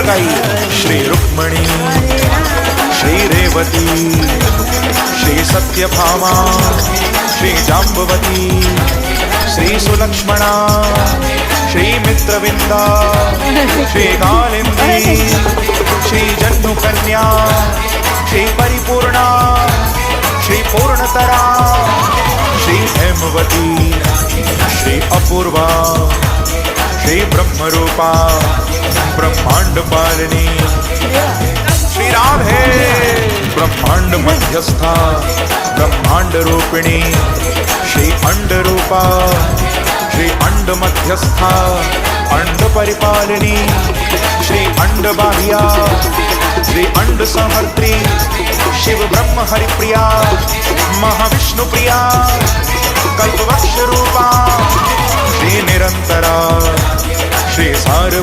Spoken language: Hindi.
काही श्री रुक्मिणी, श्री रेवती, श्री सत्यभामा, श्री जाम्बवती, श्री सुलक्ष्मणा, श्री मित्रविंदा, श्री कालिंदी, श्री जन्नुकन्या, श्री परिपूर्णा, श्री पूर्णतरा, श्री हेमवती, श्री अपूर्वा, श्री ब्रह्मरूपा, ब्रह्मांड पालिनी, श्री राधे, ब्रह्मांड मध्यस्था, ब्रह्मांड रूपिणी, श्री अंड रूपा, श्री अंड मध्यस्था, अंड परिपालिनी, श्री अंड बाह्या, श्री अंड समर्त्री, शिव ब्रह्म हरिप्रिया, महाविष्णु प्रिया, कल्पवृक्ष रूपा, श्री निरंतरा, श्री सार